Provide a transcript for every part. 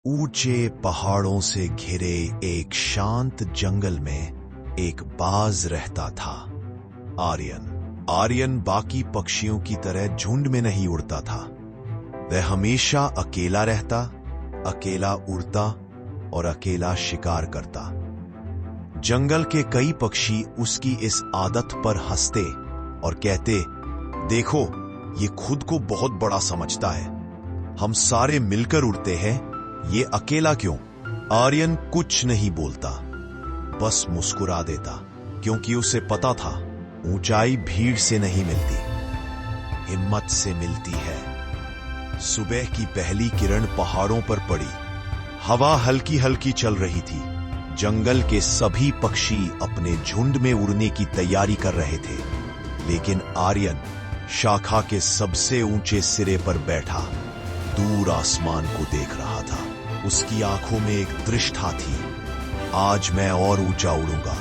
ऊंचे पहाड़ों से घिरे एक शांत जंगल में एक बाज रहता था, आर्यन। आर्यन बाकी पक्षियों की तरह झुंड में नहीं उड़ता था। वह हमेशा अकेला रहता, अकेला उड़ता और अकेला शिकार करता। जंगल के कई पक्षी उसकी इस आदत पर हंसते और कहते, देखो, ये खुद को बहुत बड़ा समझता है। हम सारे मिलकर उड़ते हैं, ये अकेला क्यों? आर्यन कुछ नहीं बोलता, बस मुस्कुरा देता, क्योंकि उसे पता था ऊंचाई भीड़ से नहीं मिलती, हिम्मत से मिलती है। सुबह की पहली किरण पहाड़ों पर पड़ी। हवा हल्की हल्की चल रही थी। जंगल के सभी पक्षी अपने झुंड में उड़ने की तैयारी कर रहे थे, लेकिन आर्यन शाखा के सबसे ऊंचे सिरे पर बैठा दूर आसमान को देख रहा था। उसकी आंखों में एक दृष्टा थी, आज मैं और ऊंचा उड़ूंगा।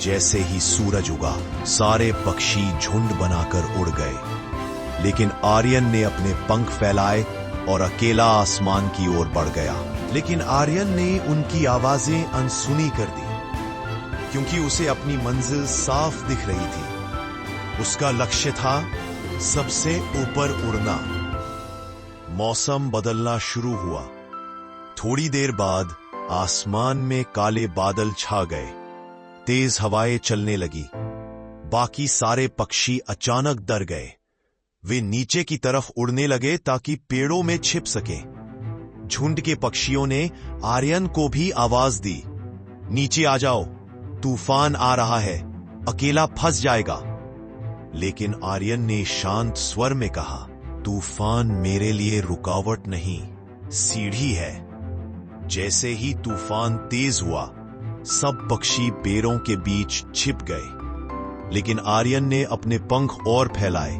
जैसे ही सूरज उगा, सारे पक्षी झुंड बनाकर उड़ गए, लेकिन आर्यन ने अपने पंख फैलाए और अकेला आसमान की ओर बढ़ गया। लेकिन आर्यन ने उनकी आवाजें अनसुनी कर दी, क्योंकि उसे अपनी मंजिल साफ दिख रही थी। उसका लक्ष्य था सबसे ऊपर उड़ना। मौसम बदलना शुरू हुआ। थोड़ी देर बाद आसमान में काले बादल छा गए, तेज हवाएं चलने लगी। बाकी सारे पक्षी अचानक डर गए। वे नीचे की तरफ उड़ने लगे ताकि पेड़ों में छिप सकें। झुंड के पक्षियों ने आर्यन को भी आवाज दी, नीचे आ जाओ, तूफान आ रहा है, अकेला फंस जाएगा। लेकिन आर्यन ने शांत स्वर में कहा, तूफान मेरे लिए रुकावट नहीं, सीढ़ी है। जैसे ही तूफान तेज हुआ, सब पक्षी पेड़ों के बीच छिप गए, लेकिन आर्यन ने अपने पंख और फैलाए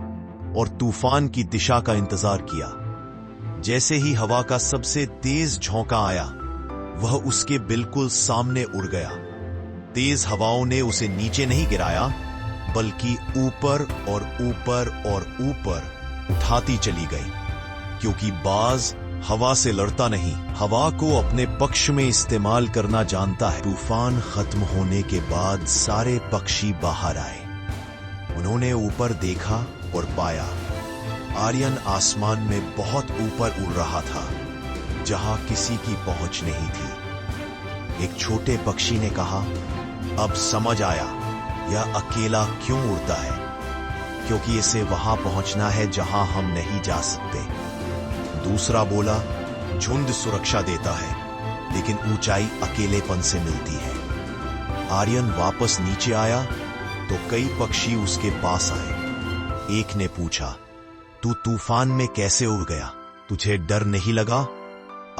और तूफान की दिशा का इंतजार किया। जैसे ही हवा का सबसे तेज झोंका आया, वह उसके बिल्कुल सामने उड़ गया। तेज हवाओं ने उसे नीचे नहीं गिराया, बल्कि ऊपर और ऊपर और ऊपर उठाती चली गई, क्योंकि बाज हवा से लड़ता नहीं, हवा को अपने पक्ष में इस्तेमाल करना जानता है। तूफान खत्म होने के बाद सारे पक्षी बाहर आए। उन्होंने ऊपर देखा और पाया आर्यन आसमान में बहुत ऊपर उड़ रहा था, जहां किसी की पहुंच नहीं थी। एक छोटे पक्षी ने कहा, अब समझ आया यह अकेला क्यों उड़ता है, क्योंकि इसे वहां पहुंचना है जहां हम नहीं जा सकते। दूसरा बोला, झुंड सुरक्षा देता है, लेकिन ऊंचाई अकेलेपन से मिलती है। आर्यन वापस नीचे आया तो कई पक्षी उसके पास आए। एक ने पूछा, तू तूफान में कैसे उड़ गया? तुझे डर नहीं लगा?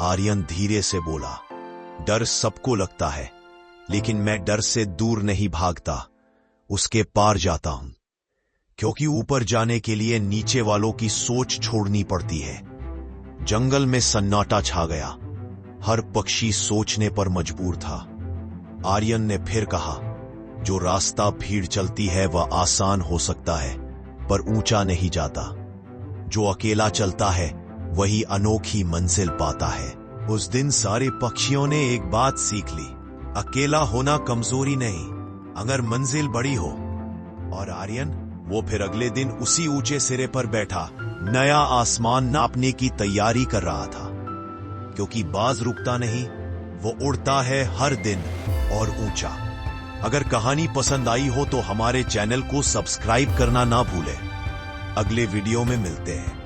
आर्यन धीरे से बोला, डर सबको लगता है, लेकिन मैं डर से दूर नहीं भागता, उसके पार जाता हूं। क्योंकि ऊपर जाने के लिए नीचे वालों की सोच छोड़नी पड़ती है। जंगल में सन्नाटा छा गया। हर पक्षी सोचने पर मजबूर था। आर्यन ने फिर कहा, जो रास्ता भीड़ चलती है वह आसान हो सकता है, पर ऊंचा नहीं जाता। जो अकेला चलता है वही अनोखी मंजिल पाता है। उस दिन सारे पक्षियों ने एक बात सीख ली, अकेला होना कमजोरी नहीं, अगर मंजिल बड़ी हो। और आर्यन, वो फिर अगले दिन उसी ऊंचे सिरे पर बैठा नया आसमान नापने की तैयारी कर रहा था, क्योंकि बाज रुकता नहीं, वो उड़ता है हर दिन और ऊंचा। अगर कहानी पसंद आई हो तो हमारे चैनल को सब्सक्राइब करना ना भूलें। अगले वीडियो में मिलते हैं।